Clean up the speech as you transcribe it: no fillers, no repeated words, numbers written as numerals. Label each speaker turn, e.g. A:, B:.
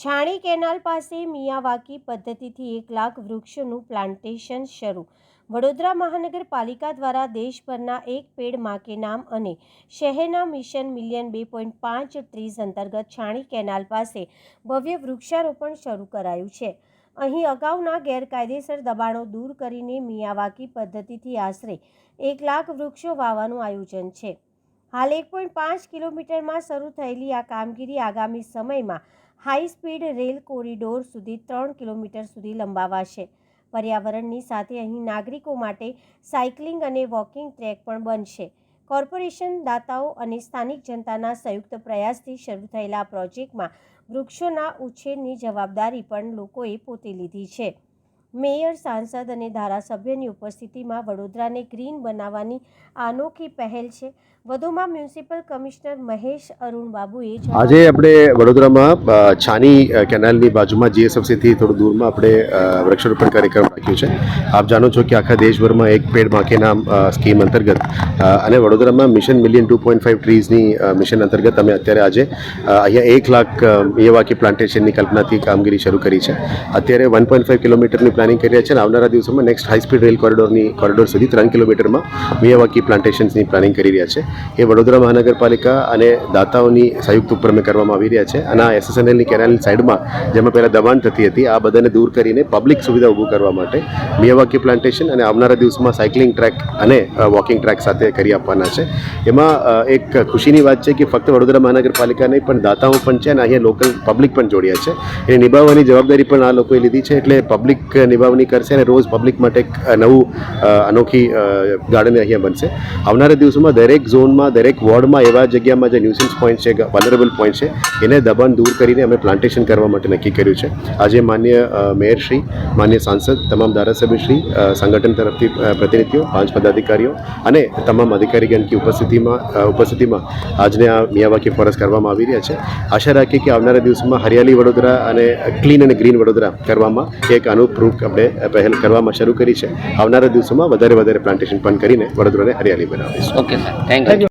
A: છાણી canal પાસે Miyawaki પદ્ધતિથી 1 લાખ વૃક્ષોનું પ્લાન્ટેશન શરૂ. વડોદરા મહાનગરપાલિકા દ્વારા દેશભરના એક પેડ માં કે નામ અને શહેરના મિશન મિલિયન 2.5 ટ્રીઝ અંતર્ગત છાણી કેનાલ પાસે ભવ્ય વૃક્ષારોપણ શરૂ કરાયું છે. અહીં અગાઉના ગેરકાયદેસર દબાણો દૂર કરીને મિયાવાકી પદ્ધતિથી આશરે 1 લાખ વૃક્ષો વાવવાનું આયોજન છે. હાલ 1.5 કિલોમીટરમાં શરૂ થયેલી આ કામગીરી આગામી સમયમાં હાઈ સ્પીડ રેલ કોરિડોર સુધી 3 કિલોમીટર સુધી લંબાવાશે. પર્યાવરણની સાથે અહીં નાગરિકો માટે સાયકલિંગ અને વોકિંગ ટ્રેક પણ બનશે. કોર્પોરેશન, દાતાઓ અને સ્થાનિક જનતાના સંયુક્ત પ્રયાસથી શરૂ થયેલા આ પ્રોજેક્ટમાં વૃક્ષોના ઉછેરની જવાબદારી પણ લોકોએ પોતે લીધી છે. મેયર, સાંસદ અને ધારાસભ્યની ઉપસ્થિતિમાં વડોદરાને ગ્રીન બનાવવાની અનોખી પહેલ છે. વધુમાં મ્યુનિસિપલ કમિશનર મહેશ અરુણ બાબુએ
B: આજે આપણે વડોદરામાં છાની કેનાલની બાજુમાં જીએસએફસીથી થોડું દૂરમાં આપણે વૃક્ષારોપણ કાર્યક્રમ રાખ્યો છે. આપ જાણો છો કે આખા દેશભરમાં એક પેડ માં કે નામ સ્કીમ અંતર્ગત અને વડોદરામાં મિશન મિલિયન 2.5 ટ્રીઝની મિશન અંતર્ગત અમે અત્યારે આજે અહીંયા 1 લાખ મિયાવાકી પ્લાન્ટેશનની કલ્પનાથી કામગીરી શરૂ કરી છે. અત્યારે 1.5 કિલોમીટરની પ્લાનિંગ કરી રહ્યા છે અને આવનારા દિવસોમાં next high speed rail corridor સુધી 3 કિલોમીટરમાં મિયાવાકી પ્લાન્ટેશન્સની પ્લાનિંગ કરી રહ્યા છે. એ વડોદરા મહાનગરપાલિકા અને દાતાઓની સંયુક્ત ઉપર અમે કરવામાં આવી રહ્યા છે અને આ એસએસએનએલની કેનાલની સાઈડમાં જેમાં પહેલાં દબાણ થતી હતી આ બધાને દૂર કરીને પબ્લિક સુવિધા ઊભું કરવા માટે મિયાવાકી પ્લાન્ટેશન અને આવનારા દિવસમાં સાયકલિંગ ટ્રેક અને વોકિંગ ટ્રેક સાથે કરી આપવાના છે. એમાં એક ખુશીની વાત છે કે ફક્ત વડોદરા મહાનગરપાલિકા નહીં પણ દાતાઓ પણ છે અને અહીંયા લોકલ પબ્લિક પણ જોડ્યા છે. એ નિભાવવાની જવાબદારી પણ આ લોકોએ લીધી છે. એટલે પબ્લિક નિભાવણી કરશે અને રોજ પબ્લિક માટે એક નવું અનોખી ગાર્ડન અહીંયા બનશે. આવનારા દિવસોમાં દરેક ઝોનમાં, દરેક વોર્ડમાં એવા જગ્યામાં જે ન્યુસન્સ પોઈન્ટ છે, વલરેબલ પોઈન્ટ છે, એને દબાણ દૂર કરીને અમે પ્લાન્ટેશન કરવા માટે નક્કી કર્યું છે. આજે માન્ય મેયરશ્રી, માન્ય સાંસદ, તમામ ધારાસભ્યશ્રી, સંગઠન તરફથી પ્રતિનિધિઓ, 5 પદાધિકારીઓ અને તમામ અધિકારીગણની ઉપસ્થિતિમાં આજને આ મિયાવાકી ફોરેસ્ટ કરવામાં આવી રહ્યા છે. આશા રાખીએ કે આવનારા દિવસોમાં હરિયાળી વડોદરા અને ક્લીન અને ગ્રીન વડોદરા કરવામાં એક અનુરૂપ આપણે પહેલ કરવામાં શરૂ કરી છે. આવનારા દિવસોમાં વધારે પ્લાન્ટેશન પણ કરીને વડોદરાને હરિયાળી બનાવીશું.
C: Okay sir, thank you.